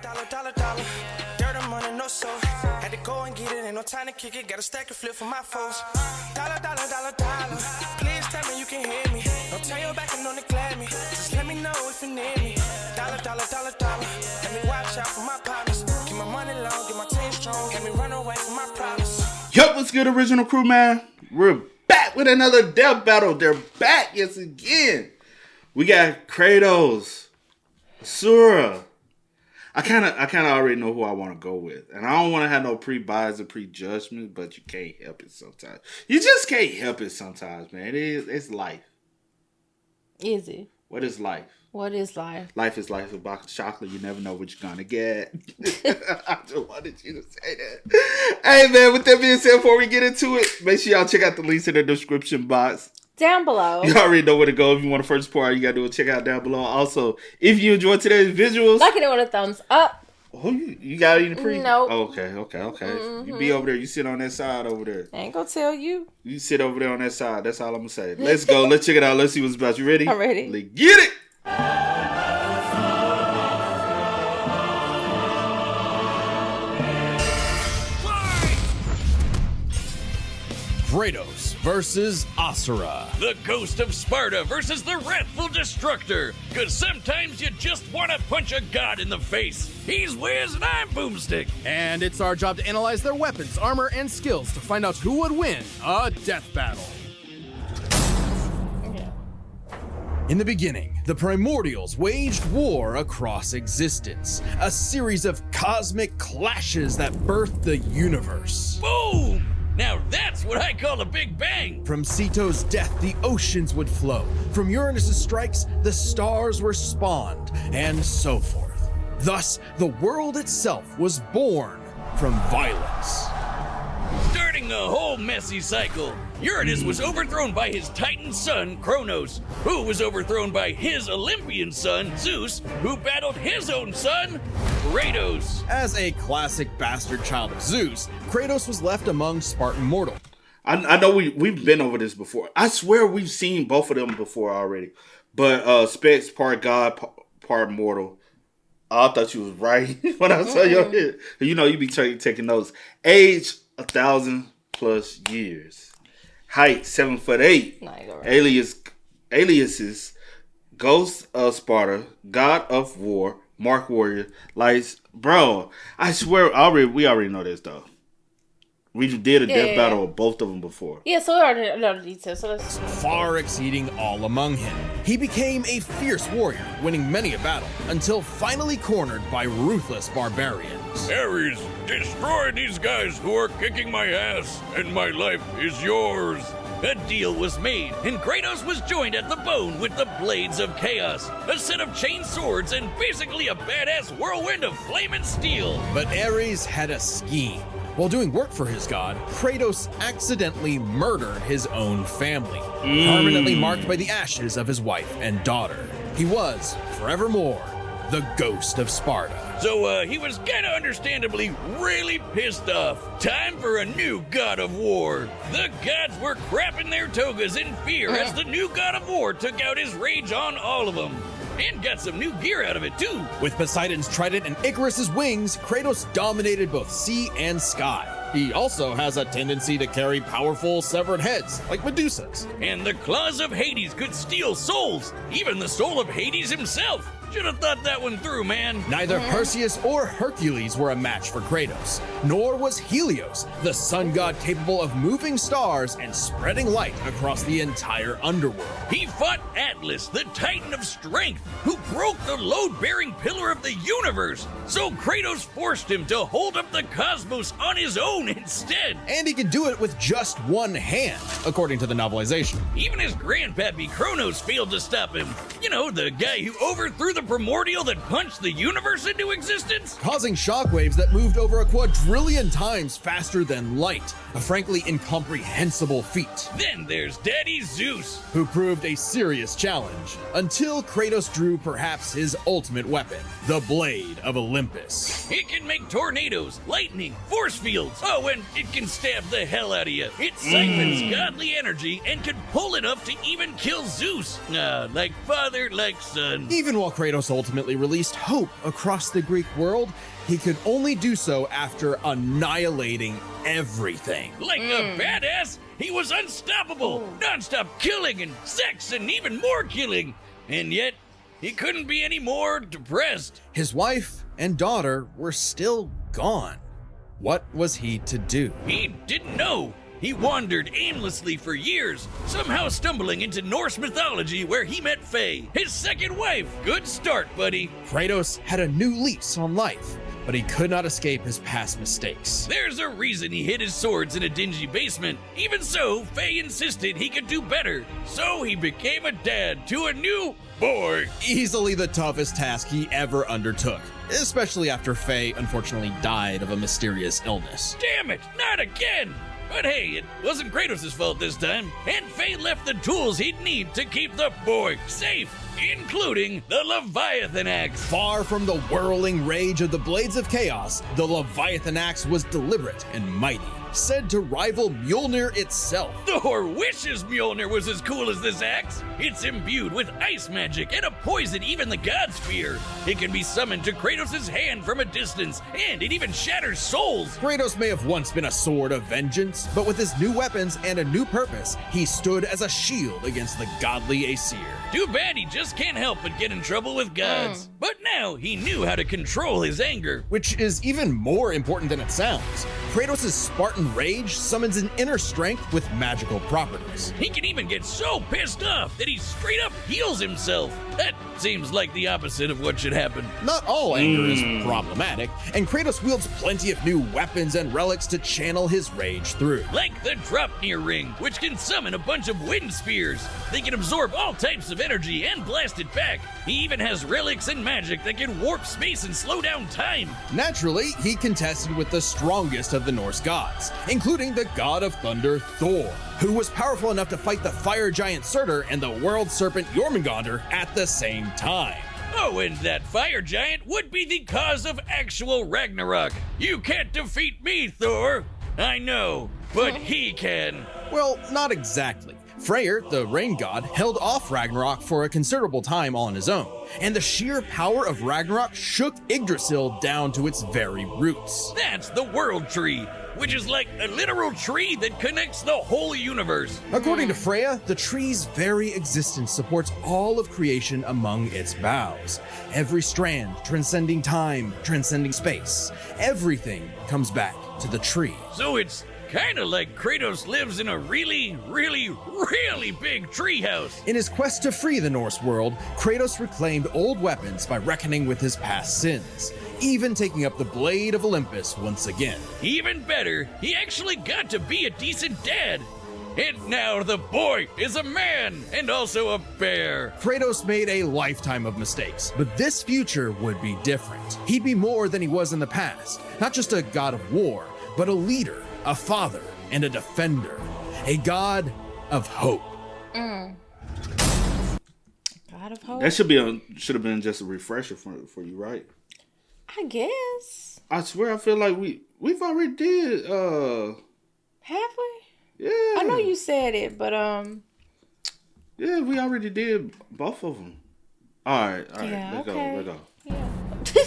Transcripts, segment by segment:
Dollar. Dirt and money, no soul. Had to go and get it, ain't no time to kick it. Got a stack of flip for my foes. Dollar. Please tell me you can hear me. Don't turn your back and don't neglect me. Just let me know if you need me. Dollar. Let me watch out for my partners. Keep my money long, get my team strong. Let me run away from my problems. Yup, what's good, original crew, man? We're back with another death battle. They're back, yes, again. We got Kratos, Asura. I kind of already know who I want to go with. And I don't want to have no pre-bias or prejudgment, but you can't help it sometimes. You just can't help it sometimes, man. It's life. Is it? What is life? What is life? Life is like a box of chocolate. You never know what you're going to get. I just wanted you to say that. Hey, man, with that being said, before we get into it, make sure y'all check out the links in the description box. Down below. You already know where to go. If you want to first part, you got to do it. Check out down below. Also, if you enjoyed today's visuals. Like it with a thumbs up. Oh, you got any pre? Nope. Okay. Mm-hmm. You be over there. You sit on that side over there. I ain't gonna tell you. You sit over there on that side. That's all I'm going to say. Let's go. Let's check it out. Let's see what's about. You ready? I'm ready. Let's get it. Kratos versus Asura. The Ghost of Sparta versus the Wrathful Destructor. Cause sometimes you just want to punch a god in the face. He's Wiz and I'm Boomstick. And it's our job to analyze their weapons, armor, and skills to find out who would win a death battle. Okay. In the beginning, the Primordials waged war across existence. A series of cosmic clashes that birthed the universe. Boom! Now that's what I call a big bang. From Ceto's death, the oceans would flow. From Uranus's strikes, the stars were spawned, and so forth. Thus, the world itself was born from violence. Starting a whole messy cycle. Uranus was overthrown by his Titan son, Kronos, who was overthrown by his Olympian son, Zeus, who battled his own son, Kratos. As a classic bastard child of Zeus, Kratos was left among Spartan mortals. I know we've been over this before. I swear we've seen both of them before already. But Specs, part God, part mortal. I thought you was right when I saw your head. You know, you be taking notes. Age, 1,000+ years. Height, 7'8". Nice, Aliases, Ghost of Sparta, God of War, Mark Warrior, lights. Bro, I swear, we already know this though. We did a death battle with both of them before. Yeah, so we already know the details. So let's Far exceeding all among him. He became a fierce warrior, winning many a battle, until finally cornered by ruthless barbarians. Ares, destroy these guys who are kicking my ass, and my life is yours. A deal was made, and Kratos was joined at the bone with the Blades of Chaos, a set of chain swords, and basically a badass whirlwind of flame and steel. But Ares had a scheme. While doing work for his god, Kratos accidentally murdered his own family, permanently marked by the ashes of his wife and daughter. He was, forevermore, the Ghost of Sparta. So he was kinda understandably really pissed off. Time for a new god of war. The gods were crapping their togas in fear as the new god of war took out his rage on all of them. And got some new gear out of it too. With Poseidon's trident and Icarus's wings, Kratos dominated both sea and sky. He also has a tendency to carry powerful severed heads, like Medusa's. And the claws of Hades could steal souls, even the soul of Hades himself. Should have thought that one through, man. Neither Perseus or Hercules were a match for Kratos, nor was Helios, the sun god capable of moving stars and spreading light across the entire underworld. He fought Atlas, the Titan of Strength, who broke the load-bearing pillar of the universe. So Kratos forced him to hold up the cosmos on his own instead. And he could do it with just one hand, according to the novelization. Even his grandpappy Kronos failed to stop him. You know, the guy who overthrew the primordial that punched the universe into existence? Causing shockwaves that moved over a quadrillion times faster than light. A frankly incomprehensible feat. Then there's Daddy Zeus, who proved a serious challenge, until Kratos drew perhaps his ultimate weapon, the Blade of Olympus. It can make tornadoes, lightning, force fields. Oh, and it can stab the hell out of you. It siphons godly energy and could pull enough to even kill Zeus. Like father, like son. Even while Kratos Kratos ultimately released hope across the Greek world, he could only do so after annihilating everything. Like a badass, he was unstoppable, non-stop killing and sex and even more killing. And yet, he couldn't be any more depressed. His wife and daughter were still gone. What was he to do? He didn't know. He wandered aimlessly for years, somehow stumbling into Norse mythology where he met Faye, his second wife. Good start, buddy. Kratos had a new lease on life, but he could not escape his past mistakes. There's a reason he hid his swords in a dingy basement. Even so, Faye insisted he could do better. So he became a dad to a new boy. Easily the toughest task he ever undertook, especially after Faye unfortunately died of a mysterious illness. Damn it, not again! But hey, it wasn't Kratos' fault this time, and Faye left the tools he'd need to keep the boy safe, including the Leviathan Axe. Far from the whirling rage of the Blades of Chaos, the Leviathan Axe was deliberate and mighty, said to rival Mjolnir itself. Thor wishes Mjolnir was as cool as this axe. It's imbued with ice magic and a poison even the gods fear. It can be summoned to Kratos' hand from a distance, and it even shatters souls. Kratos may have once been a sword of vengeance, but with his new weapons and a new purpose, he stood as a shield against the godly Asura. Too bad he just can't help but get in trouble with gods. But now he knew how to control his anger. Which is even more important than it sounds. Kratos' Spartan rage summons an inner strength with magical properties. He can even get so pissed off that he straight up heals himself. That seems like the opposite of what should happen. Not all anger is problematic, and Kratos wields plenty of new weapons and relics to channel his rage through. Like the Dropnir Ring, which can summon a bunch of wind spears. They can absorb all types of energy and blast it back. He even has relics and magic that can warp space and slow down time. Naturally, he contested with the strongest of the Norse gods, including the god of thunder Thor, who was powerful enough to fight the fire giant Surtur and the world serpent Jormungandr at the same time. Oh, and that fire giant would be the cause of actual Ragnarok. You can't defeat me, Thor. I know, but he can. Well, not exactly. Freyr, the rain god, held off Ragnarok for a considerable time on his own, and the sheer power of Ragnarok shook Yggdrasil down to its very roots. That's the World Tree, which is like a literal tree that connects the whole universe. According to Freya, the tree's very existence supports all of creation among its boughs. Every strand transcending time, transcending space. Everything comes back to the tree. So it's kind of like Kratos lives in a really, really, really big treehouse. In his quest to free the Norse world, Kratos reclaimed old weapons by reckoning with his past sins, even taking up the Blade of Olympus once again. Even better, he actually got to be a decent dad. And now the boy is a man and also a bear. Kratos made a lifetime of mistakes, but this future would be different. He'd be more than he was in the past, not just a god of war, but a leader, a father, and a defender, a god of hope. God of hope. That should have been just a refresher for you, right? I guess. I swear, I feel like we've already did. Have we? Yeah. I know you said it, but Yeah, we already did both of them. All right. Yeah, Let's okay. go. Let's go. yeah.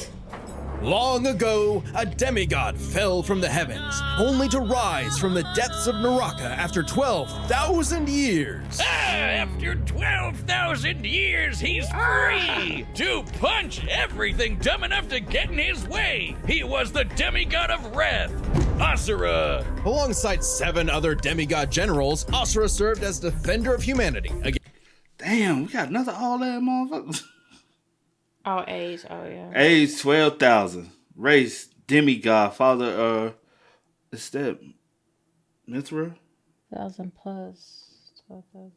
Long ago, a demigod fell from the heavens, only to rise from the depths of Naraka after 12,000 years. After 12,000 years, he's free to punch everything dumb enough to get in his way. He was the demigod of wrath, Asura. Alongside 7 other demigod generals, Asura served as defender of humanity. Damn, we got another all that motherfucker. Oh, age. Oh, yeah. Age 12,000. Race demigod. Father. Is that Mithra? 1,000 plus 12,000.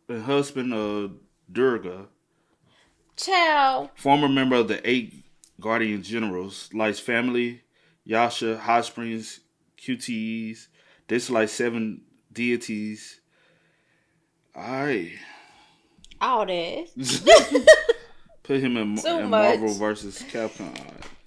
The husband of Durga. Ciao. Former member of the 8 Guardian Generals. Likes family. Yasha. Hot Springs. QTEs. Dislikes 7 deities. Alright. All that. Put him in Too Marvel much. versus Capcom.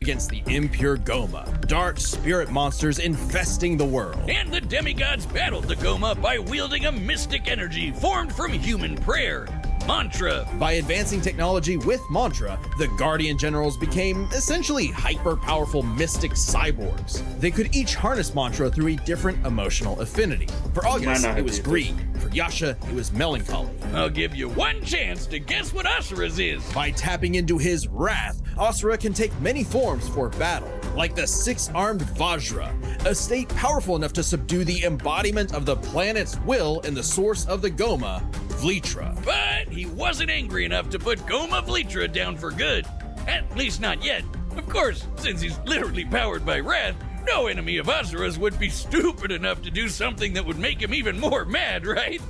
Against the impure Goma, dark spirit monsters infesting the world. And the demigods battled the Goma by wielding a mystic energy formed from human prayer. Mantra. By advancing technology with Mantra, the Guardian Generals became essentially hyper-powerful mystic cyborgs. They could each harness Mantra through a different emotional affinity. For August, not it was have greed. For Yasha, it was melancholy. I'll give you one chance to guess what Asura's is. By tapping into his wrath, Asura can take many forms for battle, like the six-armed Vajra, a state powerful enough to subdue the embodiment of the planet's will and the source of the Goma, Vlitra. But he wasn't angry enough to put Goma Vlitra down for good. At least not yet. Of course, since he's literally powered by wrath, no enemy of Asura's would be stupid enough to do something that would make him even more mad, right?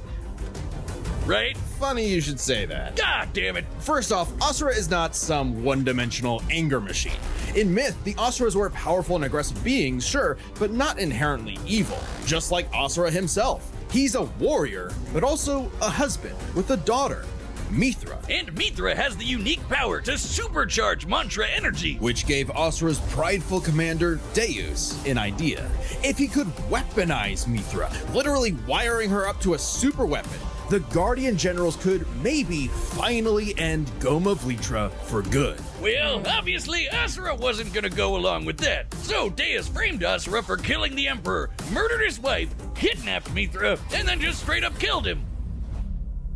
Right? Funny you should say that. God damn it. First off, Asura is not some one-dimensional anger machine. In myth, the Asuras were powerful and aggressive beings, sure, but not inherently evil, just like Asura himself. He's a warrior, but also a husband with a daughter, Mithra, And Mithra has the unique power to supercharge Mantra energy. which gave Asura's prideful commander, Deus, an idea. If he could weaponize Mithra, literally wiring her up to a super weapon, the Guardian Generals could maybe finally end Goma Vlitra for good. Well, obviously, Asura wasn't gonna go along with that. So Deus framed Asura for killing the Emperor, murdered his wife, kidnapped Mithra, and then just straight up killed him.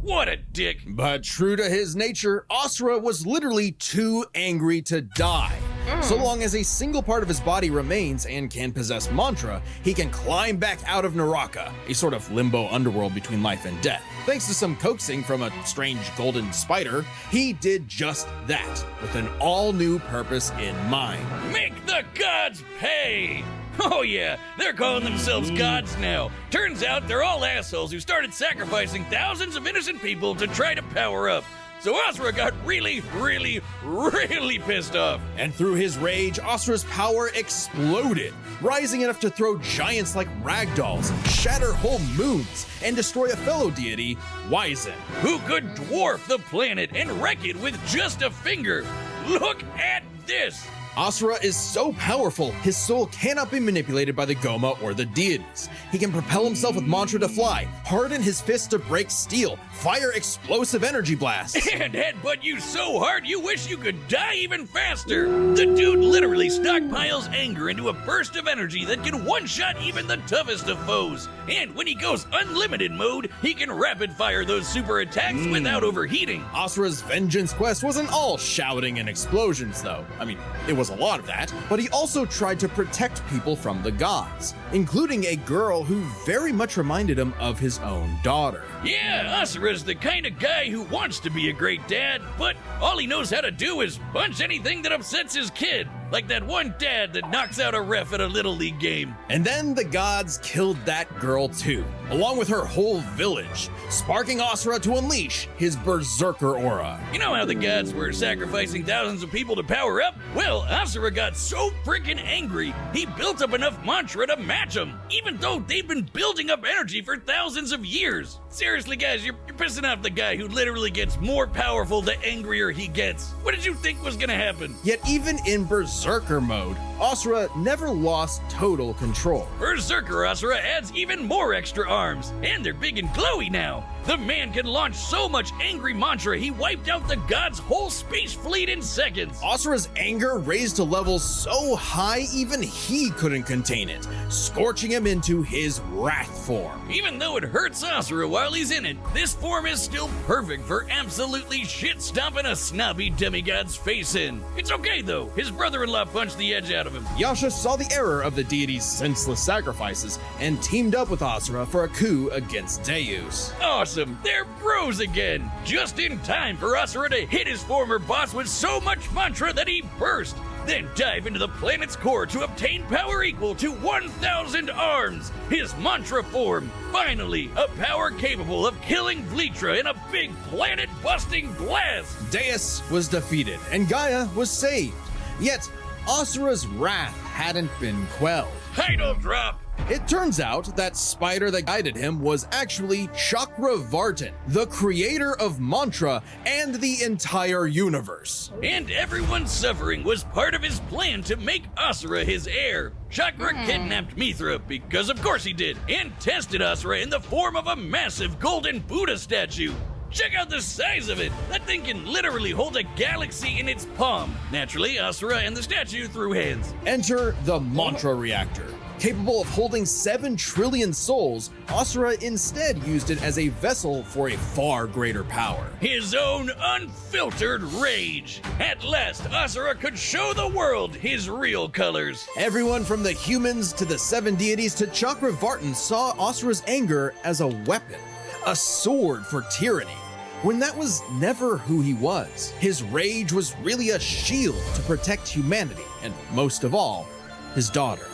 What a dick. But true to his nature, Asura was literally too angry to die. So long as a single part of his body remains and can possess Mantra, he can climb back out of Naraka, a sort of limbo underworld between life and death. Thanks to some coaxing from a strange golden spider, he did just that, with an all-new purpose in mind. Make the gods pay! Oh yeah, they're calling themselves gods now. Turns out they're all assholes who started sacrificing thousands of innocent people to try to power up. So Asura got really pissed off. And through his rage, Asura's power exploded, rising enough to throw giants like ragdolls, shatter whole moons, and destroy a fellow deity, Wyzen. Who could dwarf the planet and wreck it with just a finger. Look at this! Asura is so powerful, his soul cannot be manipulated by the Goma or the deities. He can propel himself with Mantra to fly, harden his fists to break steel, fire explosive energy blasts. And headbutt you so hard you wish you could die even faster. The dude literally stockpiles anger into a burst of energy that can one-shot even the toughest of foes. And when he goes unlimited mode, he can rapid fire those super attacks without overheating. Asura's vengeance quest wasn't all shouting and explosions, though. I mean, it was a lot of that, but he also tried to protect people from the gods, including a girl who very much reminded him of his own daughter. Yeah, Asura's the kind of guy who wants to be a great dad, but all he knows how to do is punch anything that upsets his kid. Like that one dad that knocks out a ref at a Little League game. And then the gods killed that girl too, along with her whole village, sparking Asura to unleash his berserker aura. You know how the gods were sacrificing thousands of people to power up? Well, Asura got so freaking angry, he built up enough Mantra to match them, even though they've been building up energy for thousands of years. Seriously, guys, you're pissing off the guy who literally gets more powerful the angrier he gets. What did you think was gonna happen? Yet even in berserker mode, Asura never lost total control. Berserker Asura adds even more extra arms, and they're big and glowy now. The man can launch so much angry Mantra, he wiped out the gods' whole space fleet in seconds. Asura's anger raised to levels so high even he couldn't contain it, scorching him into his wrath form. Even though it hurts Asura while he's in it, this form is still perfect for absolutely shit-stomping a snobby demigod's face in. It's okay though, his brother-in-law punched the edge out of him. Yasha saw the error of the deity's senseless sacrifices and teamed up with Asura for a coup against Deus. Awesome, they're bros again! Just in time for Asura to hit his former boss with so much Mantra that he burst, then dive into the planet's core to obtain power equal to 1,000 arms! His Mantra form! Finally, a power capable of killing Vlitra in a big planet-busting blast! Deus was defeated and Gaia was saved. Yet, Asura's wrath hadn't been quelled. Title drop! It turns out that spider that guided him was actually Chakravartin, the creator of Mantra and the entire universe. And everyone's suffering was part of his plan to make Asura his heir. Chakra kidnapped Mithra, because of course he did, and tested Asura in the form of a massive golden Buddha statue. Check out the size of it! That thing can literally hold a galaxy in its palm. Naturally, Asura and the statue threw hands. Enter the Mantra Reactor. Capable of holding 7 trillion souls, Asura instead used it as a vessel for a far greater power. His own unfiltered rage. At last, Asura could show the world his real colors. Everyone from the humans to the 7 deities to Chakravartin saw Asura's anger as a weapon, a sword for tyranny, when that was never who he was. His rage was really a shield to protect humanity, and most of all, his daughter.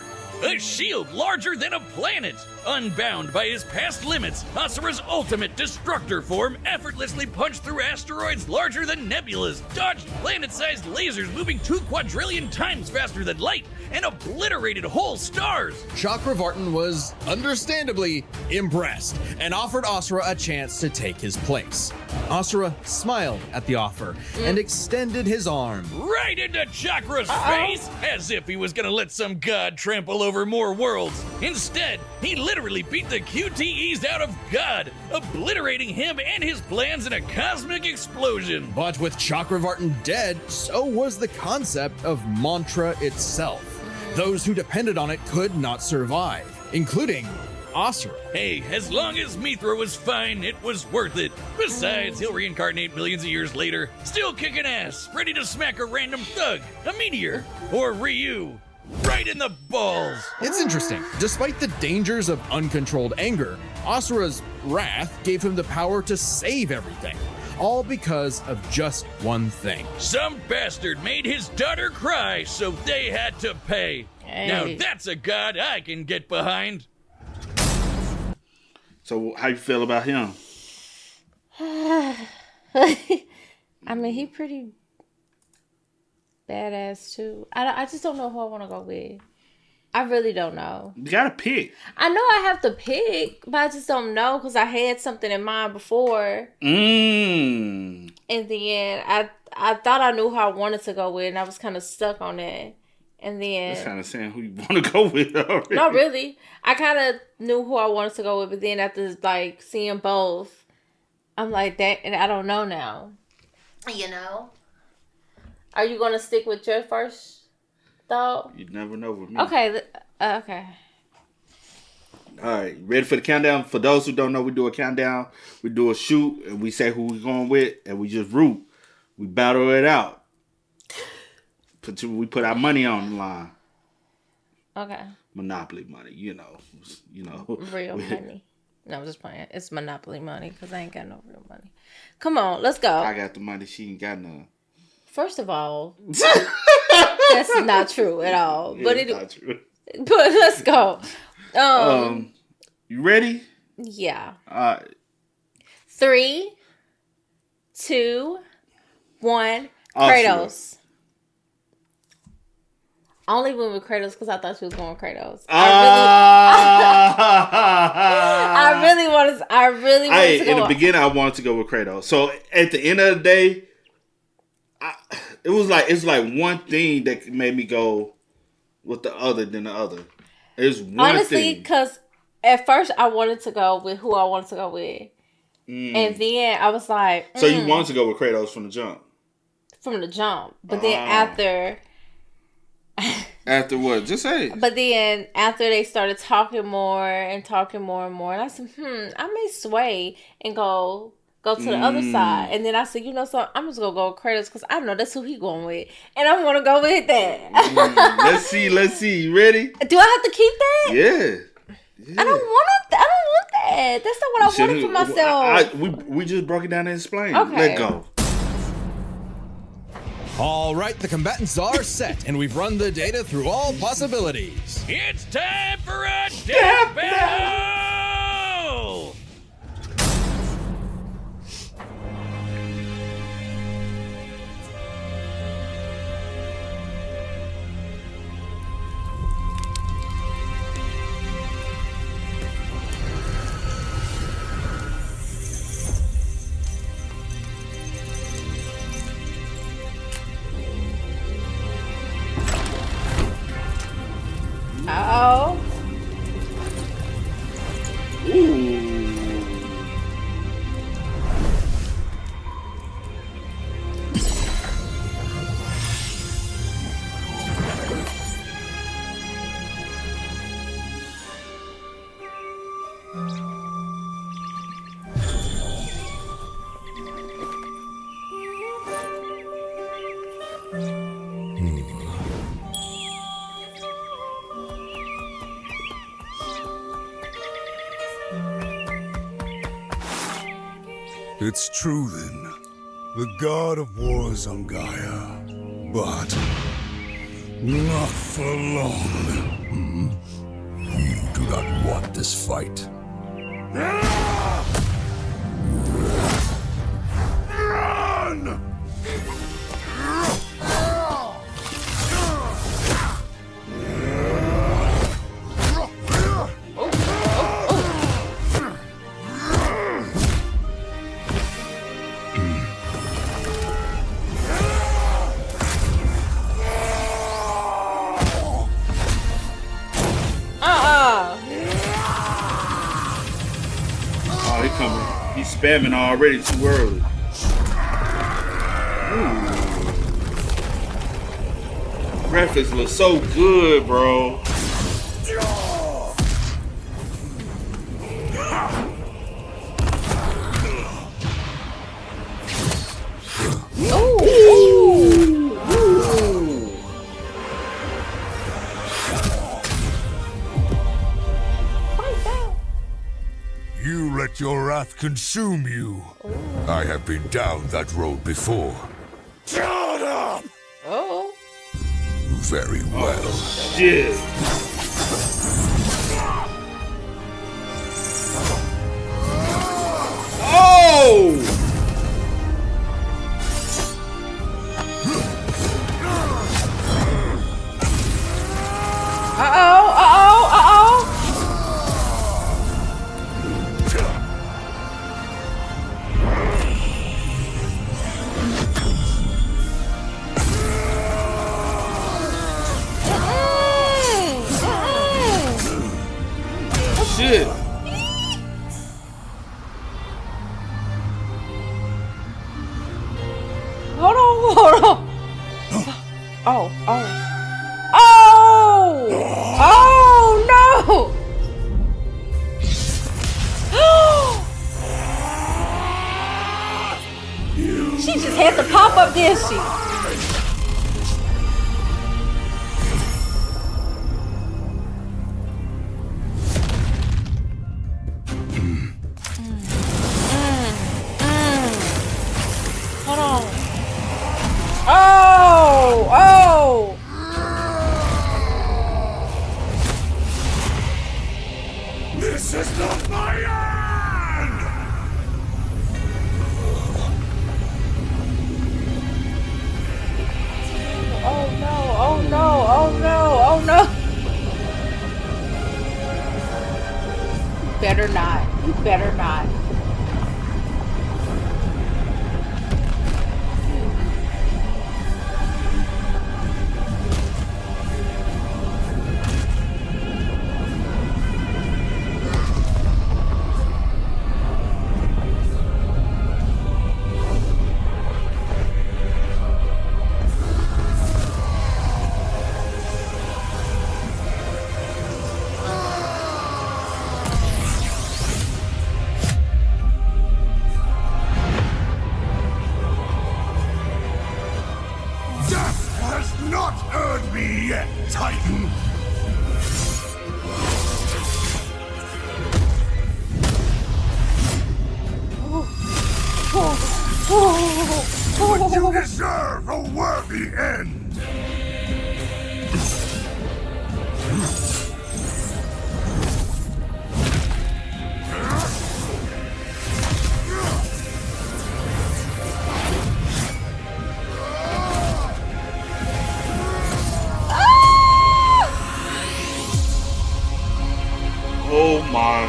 A shield larger than a planet! Unbound by his past limits, Asura's ultimate destructor form effortlessly punched through asteroids larger than nebulas, dodged planet-sized lasers moving 2 quadrillion times faster than light, and obliterated whole stars! Chakravartin was understandably impressed and offered Asura a chance to take his place. Asura smiled at the offer and extended his arm. Right into Chakra's face! As if he was gonna let some god trample over more worlds. Instead, he literally beat the QTEs out of God, obliterating him and his plans in a cosmic explosion. But with Chakravartin dead, so was the concept of mantra itself. Those who depended on it could not survive, including Asura. Hey, as long as Mithra was fine, it was worth it. Besides, he'll reincarnate millions of years later, still kicking ass, ready to smack a random thug, a meteor, or Ryu. Right in the balls! It's interesting. Despite the dangers of uncontrolled anger, Asura's wrath gave him the power to save everything. All because of just one thing. Some bastard made his daughter cry, so they had to pay. Hey. Now that's a god I can get behind. So how you feel about him? I mean, he pretty badass too. I just don't know who I want to go with. I really don't know. You gotta pick. I know I have to pick, but I just don't know because I had something in mind before. Mmm. In the end, I thought I knew who I wanted to go with, and I was kind of stuck on that. And then That's kind of saying who you want to go with already. not really. I kind of knew who I wanted to go with, but then after like seeing both, I'm like that, and I don't know now. You know. Are you gonna stick with your first thought? You never know with me. Okay. Okay. All right, ready for the countdown? For those who don't know, we do a countdown. We do a shoot, and we say who we're going with, and we just root. We battle it out. We put our money on the line. Okay. Monopoly money, you know. Real money. No, I'm just playing. It's Monopoly money because I ain't got no real money. Come on, let's go. I got the money. She ain't got none. First of all, that's not true at all. Yeah, But it's not true. But let's go. You ready? Yeah. 3, 2, 1. Kratos. I only went with Kratos because I thought she was going with Kratos. I really wanted to go. In the beginning, I wanted to go with Kratos. So at the end of the day, it's like one thing that made me go with the other than the other. It's one honestly, because at first I wanted to go with who I wanted to go with, and then I was like, so you wanted to go with Kratos from the jump. From the jump, but then after what? Just say it. But then after they started talking more and more, and I said, I may sway and go to the other side. And then I said, you know, so I'm just gonna go with Kratos because I know that's who he going with, and I'm gonna go with that. Let's see. You ready? Do I have to keep that? Yeah. I don't want that. That's not what I wanted for myself. We just broke it down and explained. Okay. Let go. All right, the combatants are set, and we've run the data through all possibilities. It's time for a death battle! Oh. Ooh. It's true then. The god of war is on Gaia. But not for long. You do not want this fight. Run! Oh, he coming. He's spamming already too early. Ooh. Graphics look so good, bro. You let your wrath consume you. I have been down that road before. Shut up! Oh. Very well. Shit. Oh! Shit. Hold on. Oh. No! She just had to pop up, didn't she? Hold on. Oh! This is not my end! Oh no! You better not. Not heard me yet, Titan! But you deserve a worthy end! Oh my.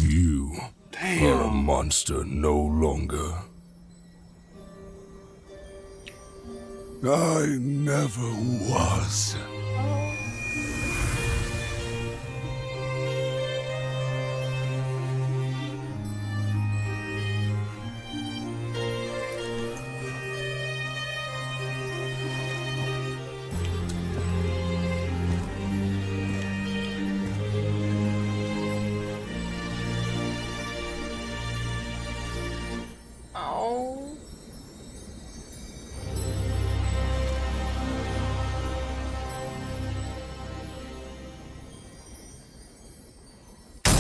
You are a monster no longer. I never was.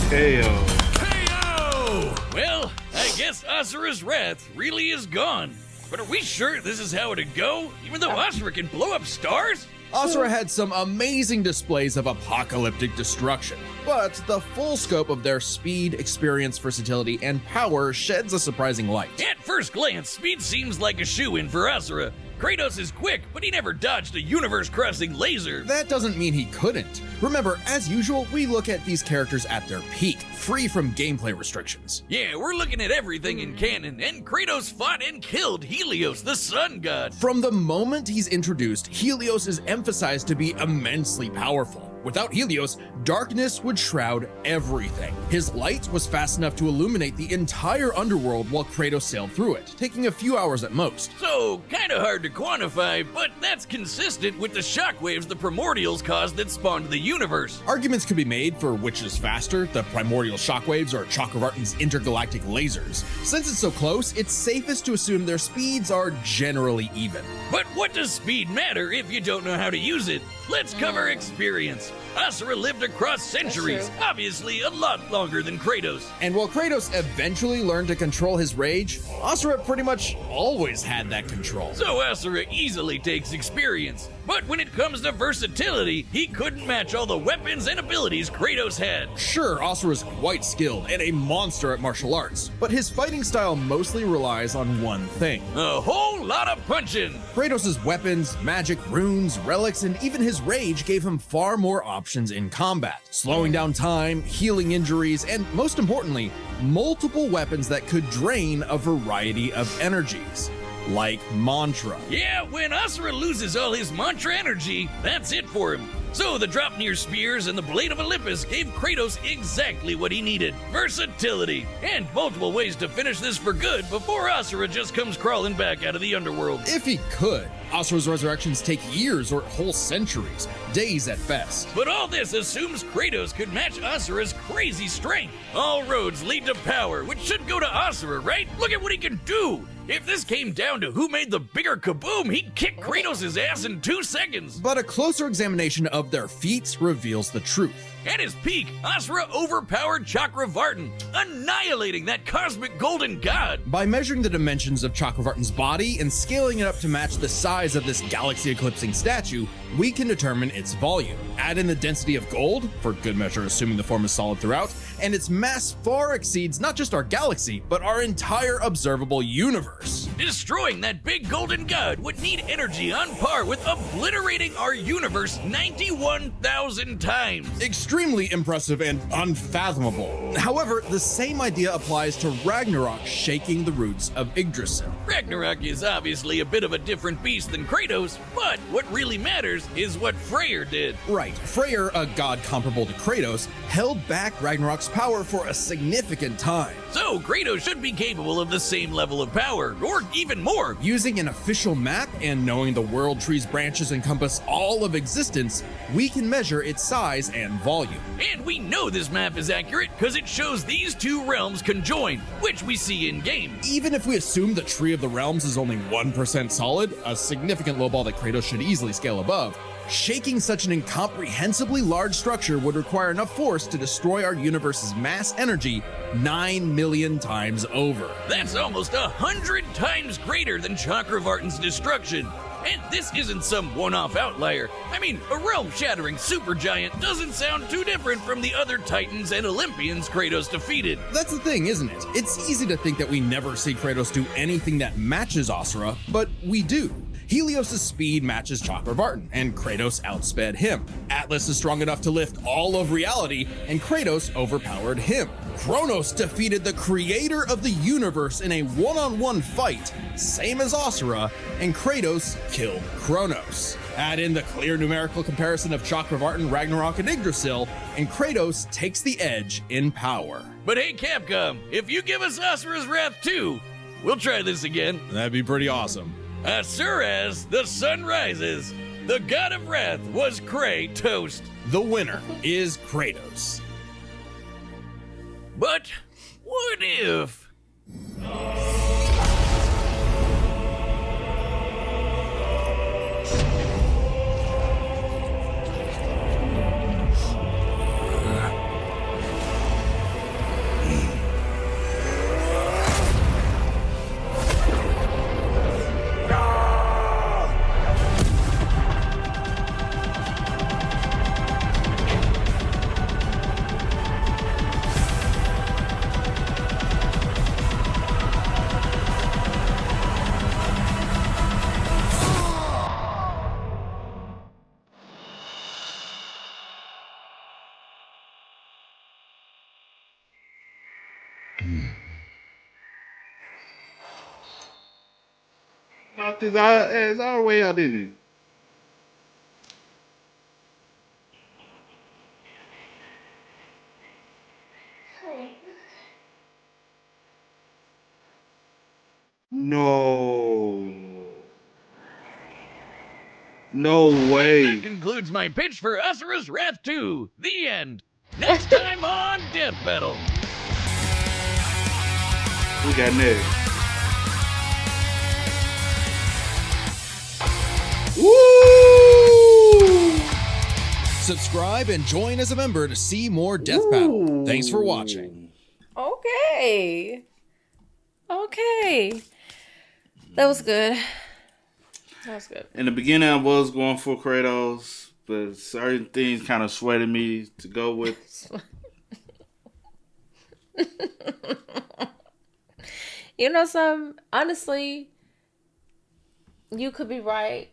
KO. KO! Well, I guess Asura's wrath really is gone. But are we sure this is how it'd go? Even though Asura can blow up stars? Asura had some amazing displays of apocalyptic destruction, but the full scope of their speed, experience, versatility, and power sheds a surprising light. At first glance, speed seems like a shoo-in for Asura. Kratos is quick, but he never dodged a universe-crossing laser. That doesn't mean he couldn't. Remember, as usual, we look at these characters at their peak, free from gameplay restrictions. Yeah, we're looking at everything in canon, and Kratos fought and killed Helios, the sun god. From the moment he's introduced, Helios is emphasized to be immensely powerful. Without Helios, darkness would shroud everything. His light was fast enough to illuminate the entire underworld while Kratos sailed through it, taking a few hours at most. So, kinda hard to quantify, but that's consistent with the shockwaves the primordials caused that spawned the universe. Arguments could be made for which is faster, the primordial shockwaves or Chakravartin's intergalactic lasers. Since it's so close, it's safest to assume their speeds are generally even. But what does speed matter if you don't know how to use it? Let's cover experience. Asura lived across centuries, true. obviously a lot longer than Kratos. And while Kratos eventually learned to control his rage, Asura pretty much always had that control. So Asura easily takes experience. But when it comes to versatility, he couldn't match all the weapons and abilities Kratos had. Sure, Asura's quite skilled and a monster at martial arts, but his fighting style mostly relies on one thing. A whole lot of punching. Kratos' weapons, magic, runes, relics, and even his rage gave him far more options in combat, slowing down time, healing injuries, and most importantly, multiple weapons that could drain a variety of energies. Like mantra. Yeah, when Asura loses all his mantra energy, that's it for him. So the Dropnir spears and the Blade of Olympus gave Kratos exactly what he needed. Versatility. And multiple ways to finish this for good before Asura just comes crawling back out of the underworld. If he could, Asura's resurrections take years or whole centuries, days at best. But all this assumes Kratos could match Asura's crazy strength. All roads lead to power, which should go to Asura, right? Look at what he can do! If this came down to who made the bigger kaboom, he'd kick Kratos' ass in 2 seconds. But a closer examination of their feats reveals the truth. At his peak, Asura overpowered Chakravartin, annihilating that cosmic golden god. By measuring the dimensions of Chakravartin's body and scaling it up to match the size of this galaxy-eclipsing statue, we can determine its volume. Add in the density of gold, for good measure assuming the form is solid throughout, and its mass far exceeds not just our galaxy, but our entire observable universe. Destroying that big golden god would need energy on par with obliterating our universe 91,000 times. Extremely impressive and unfathomable. However, the same idea applies to Ragnarok shaking the roots of Yggdrasil. Ragnarok is obviously a bit of a different beast than Kratos, but what really matters is what Freyr did. Right, Freyr, a god comparable to Kratos, held back Ragnarok's power for a significant time. So Kratos should be capable of the same level of power, or even more. Using an official map and knowing the world tree's branches encompass all of existence, we can measure its size and volume. And we know this map is accurate because it shows these two realms conjoined, which we see in game. Even if we assume the Tree of the Realms is only 1% solid, a significant lowball that Kratos should easily scale above, shaking such an incomprehensibly large structure would require enough force to destroy our universe's mass energy 9 million times over. That's almost 100 times greater than Chakravartin's destruction. And this isn't some one-off outlier. I mean, a realm-shattering supergiant doesn't sound too different from the other Titans and Olympians Kratos defeated. That's the thing, isn't it? It's easy to think that we never see Kratos do anything that matches Asura, but we do. Helios' speed matches Chakravartin, and Kratos outsped him. Atlas is strong enough to lift all of reality, and Kratos overpowered him. Kronos defeated the creator of the universe in a one-on-one fight, same as Asura, and Kratos killed Kronos. Add in the clear numerical comparison of Chakravartin, Ragnarok, and Yggdrasil, and Kratos takes the edge in power. But hey, Capcom, if you give us Asura's Wrath too, we'll try this again. That'd be pretty awesome. Asura's the sun rises. The god of wrath was Kratos. The winner is Kratos. But what if... Popped his ass all the way out, didn't he? No. No That way. concludes my pitch for Asura's Wrath 2. The end. Next time on Death Battle. We got next. Woo! Subscribe and join as a member to see more Death Battle. Thanks for watching. Okay. Okay. That was good. That was good. In the beginning, I was going for Kratos, but certain things kind of swayed me to go with. You know something? Honestly, you could be right.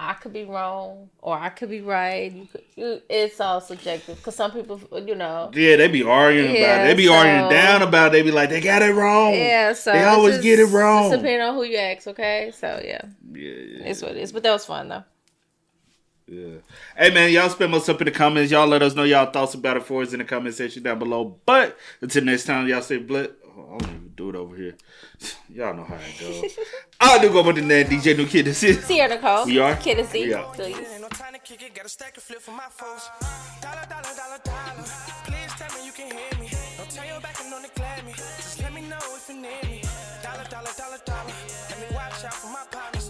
I could be wrong, or I could be right. It's all subjective because some people, you know. Yeah, they be arguing about it. They be arguing down about it. They be like, they got it wrong. Yeah, so they always get it wrong. Just depending on who you ask, okay? So yeah, yeah, it's what it is. But that was fun though. Yeah. Hey man, y'all spam us up in the comments. Y'all let us know y'all thoughts about it for us in the comment section down below. But until next time, y'all stay blessed. I don't even do it over here. Y'all know how it goes. I do go with the name DJ New Kid. This is Sierra Nicole. We are. Kid and C. We are. Please. Ain't no time to kick it, got a stack of flip for my foes. Dollar, dollar, dollar, dollar. Please tell me you can hear me. Don't turn your back and don't neglect me. Just let me know if you need me. Dollar, dollar, dollar, dollar. Let me watch out for my partners.